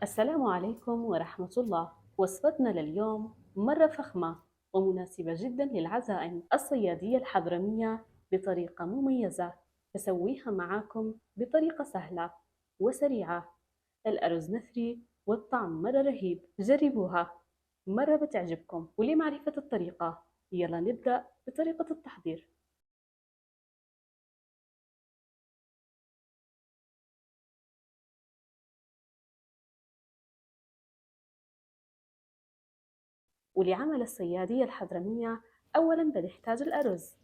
السلام عليكم ورحمة الله. وصفتنا لليوم مرة فخمة ومناسبة جدا للعزائم الصيادية الحضرمية بطريقة مميزة. بسويها معاكم بطريقة سهلة وسريعة. الأرز نثري والطعم مرة رهيب، جربوها مرة بتعجبكم. ولمعرفة الطريقة يلا نبدأ بطريقة التحضير. ولعمل الصيادية الحضرمية أولاً بنحتاج الأرز.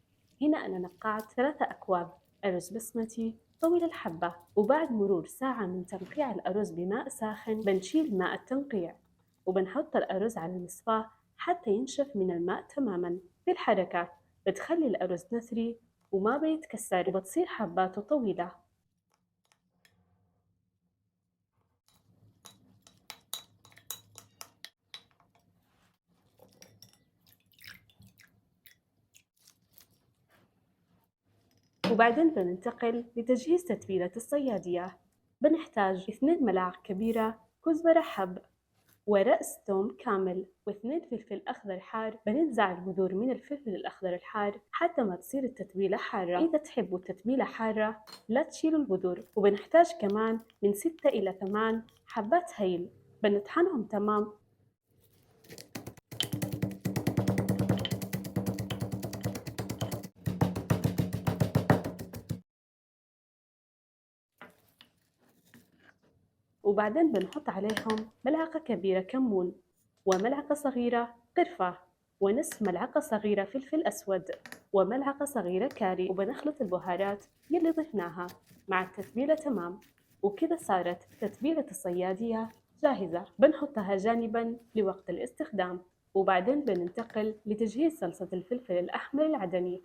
هنا أنا نقعت 3 أكواب أرز بسمتي طويل الحبة، وبعد مرور ساعة من تنقيع الأرز بماء ساخن بنشيل ماء التنقيع وبنحط الأرز على المصفاة حتى ينشف من الماء تماماً. بالحركة بتخلي الأرز نثري وما بيتكسر وبتصير حباته طويلة. وبعدين بننتقل لتجهيز تتبيلة الصيادية. بنحتاج 2 ملاعق كبيرة كزبرة حب ورأس ثوم كامل و2 فلفل أخضر حار. بننزع البذور من الفلفل الأخضر الحار حتى ما تصير التتبيلة حارة. إذا تحبوا التتبيلة حارة لا تشيلوا البذور. وبنحتاج كمان من 6 إلى 8 حبات هيل بنطحنهم تمام. وبعدين بنحط عليهم ملعقة كبيرة كمون وملعقة صغيرة قرفة ونصف ملعقة صغيرة فلفل أسود وملعقة صغيرة كاري. وبنخلط البهارات يلي ضفناها مع التتبيلة تمام. وكذا صارت تتبيلة الصيادية جاهزة. بنحطها جانبا لوقت الاستخدام. وبعدين بننتقل لتجهيز صلصة الفلفل الأحمر العدني.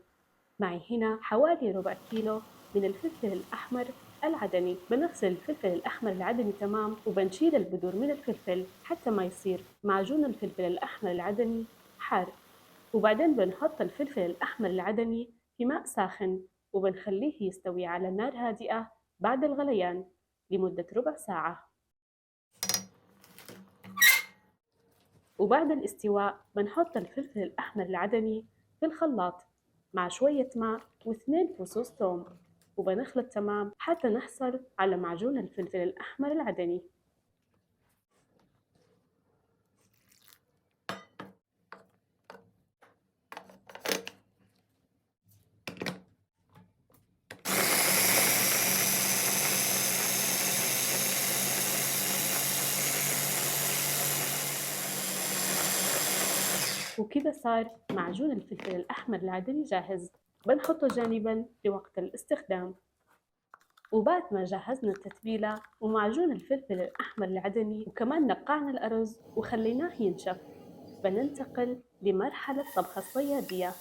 معي هنا حوالي ربع كيلو من الفلفل الأحمر العدني. بنغسل الفلفل الأحمر العدني تمام وبنشيل البذور من الفلفل حتى ما يصير معجون الفلفل الأحمر العدني حار. وبعدين بنحط الفلفل الأحمر العدني في ماء ساخن وبنخليه يستوي على نار هادئة بعد الغليان لمدة ربع ساعة. وبعد الاستواء بنحط الفلفل الأحمر العدني في الخلاط مع شوية ماء و2 فصوص ثوم وبنخلط تمام حتى نحصل على معجون الفلفل الأحمر العدني. وكذا صار معجون الفلفل الأحمر العدني جاهز. بنحطه جانبا لوقت الاستخدام. وبعد ما جهزنا التتبيلة ومعجون الفلفل الأحمر العدني وكمان نقعنا الأرز وخليناه ينشف بننتقل لمرحلة طبخ الصيادية.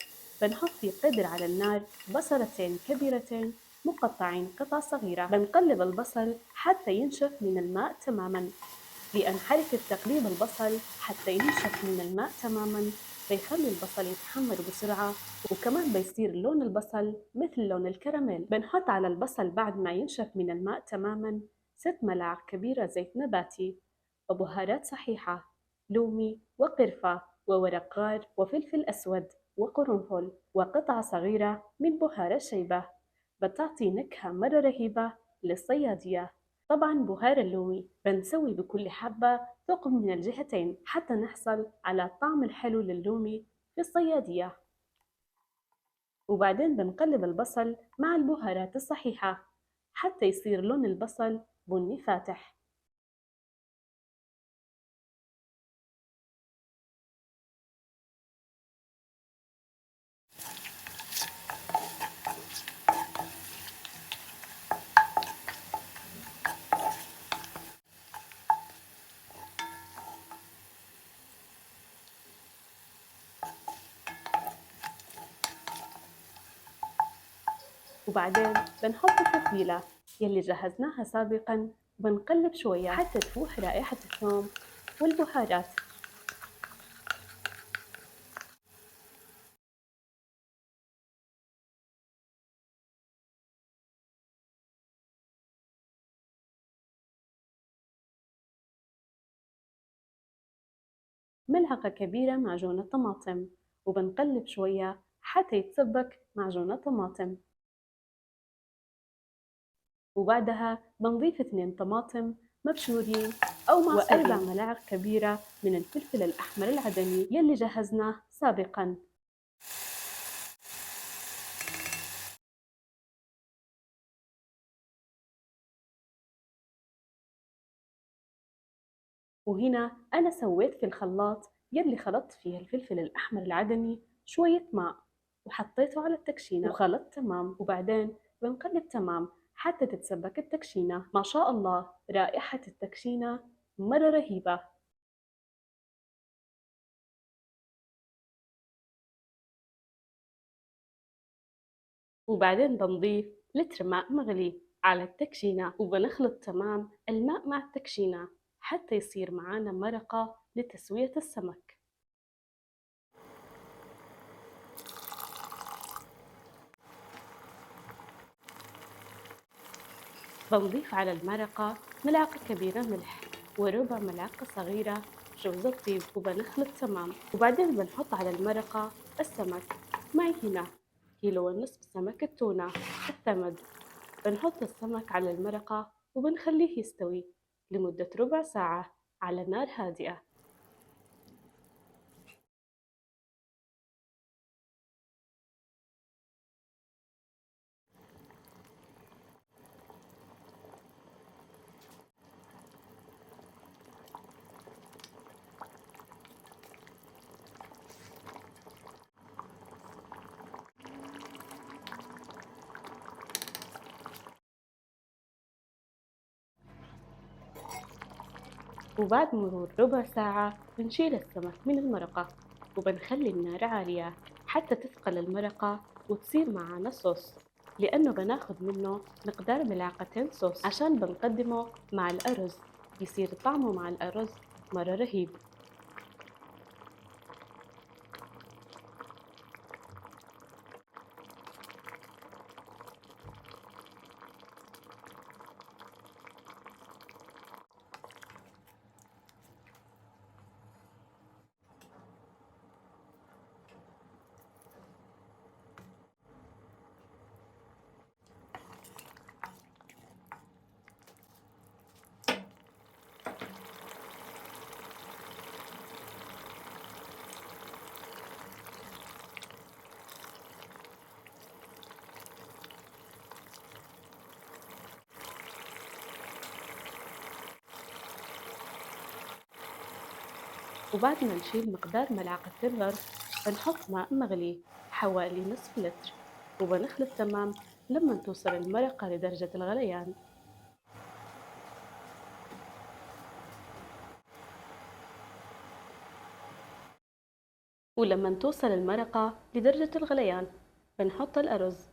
بنحط في قدر على النار بصلتين كبيرتين مقطعين قطع صغيرة. بنقلب البصل حتى ينشف من الماء تماما، لأن حركة تقليب البصل حتى ينشف من الماء تماما بيخلي البصل يتحمر بسرعة وكمان بيصير لون البصل مثل لون الكراميل. بنحط على البصل بعد ما ينشف من الماء تماما 6 ملاعق كبيرة زيت نباتي وبهارات صحيحة، لومي وقرفة وورق غار وفلفل أسود وقرنفل وقطعة صغيرة من بهار الشيبة. بتعطي نكهة مرة رهيبة للصيادية. طبعا بهار اللومي بنسوي بكل حبة ثقب من الجهتين حتى نحصل على الطعم الحلو للومي في الصيادية. وبعدين بنقلب البصل مع البهارات الصحيحة حتى يصير لون البصل بني فاتح. وبعدين بنحط التتبيلة يلي جهزناها سابقا وبنقلب شوية حتى تفوح رائحة الثوم والبهارات. ملعقة كبيرة معجون طماطم، وبنقلب شوية حتى يتسبك معجون الطماطم. وبعدها بنضيف 2 طماطم مبشورين أو معصورين، و4 ملاعق كبيرة من الفلفل الأحمر العدني يلي جهزناه سابقاً. وهنا أنا سويت في الخلاط يلي خلطت فيه الفلفل الأحمر العدني شوية ماء وحطيته على التكشينة وخلطت تمام، وبعدين بنقلب تمام حتى تتسبك التكشينة. ما شاء الله، رائحة التكشينة مرة رهيبة. وبعدين بنضيف لتر ماء مغلي على التكشينة وبنخلط تمام الماء مع التكشينة حتى يصير معانا مرقة لتسوية السمك. بنضيف على المرقة ملعقة كبيرة ملح وربع ملعقة صغيرة جوز الطيب وبنخلط تمام، وبعدين بنحط على المرقة السمك. معي هنا 1.5 كيلو سمك التونة الثمد. بنحط السمك على المرقة وبنخليه يستوي لمدة ربع ساعة على نار هادئة. وبعد مرور ربع ساعة بنشيل السمك من المرقة وبنخلي النار عالية حتى تثقل المرقة وتصير معانا صوص، لأنه بناخد منه مقدار ملعقتين صوص عشان بنقدمه مع الأرز، بيصير طعمه مع الأرز مرة رهيب. وبعد ما نشيل مقدار ملعقتين غرف بنحط ماء مغلي حوالي نصف لتر وبنخلط تمام لما توصل المرقة لدرجة الغليان. ولما توصل المرقة لدرجة الغليان بنحط الأرز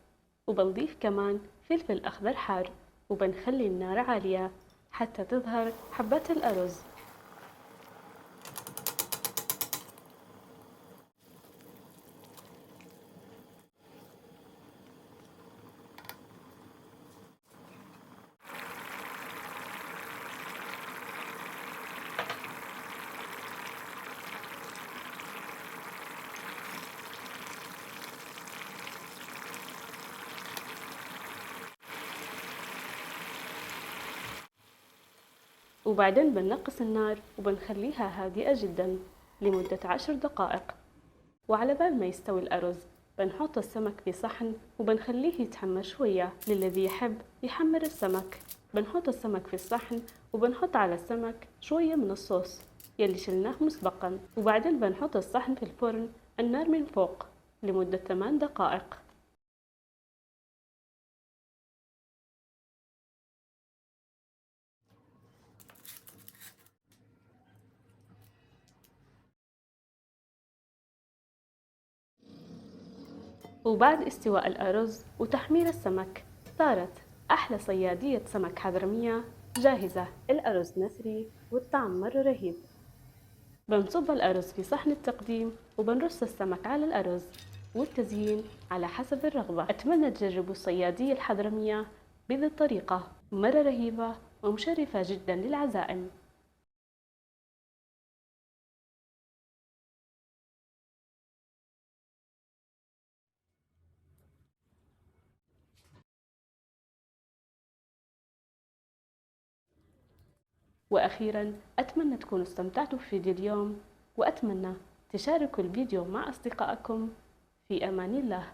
وبنضيف كمان فلفل أخضر حار وبنخلي النار عالية حتى تظهر حبات الأرز. وبعدين بننقص النار وبنخليها هادئة جدا لمدة 10 دقائق. وعلى بال ما يستوي الأرز بنحط السمك في صحن وبنخليه يتحمر شوية. للذي يحب يحمر السمك بنحط السمك في الصحن وبنحط على السمك شوية من الصوص يلي شلناه مسبقا، وبعدين بنحط الصحن في الفرن النار من فوق لمدة 8 دقائق. وبعد استواء الأرز وتحمير السمك صارت أحلى صيادية سمك حضرمية جاهزة. الأرز نثري والطعم مرة رهيب. بنصب الأرز في صحن التقديم وبنرص السمك على الأرز، والتزيين على حسب الرغبة. أتمنى تجربوا الصيادية الحضرمية بهذه الطريقة، مرة رهيبة ومشرفة جدا للعزائم. وأخيرا أتمنى تكونوا استمتعتوا في فيديو اليوم، وأتمنى تشاركوا الفيديو مع أصدقائكم. في أمان الله.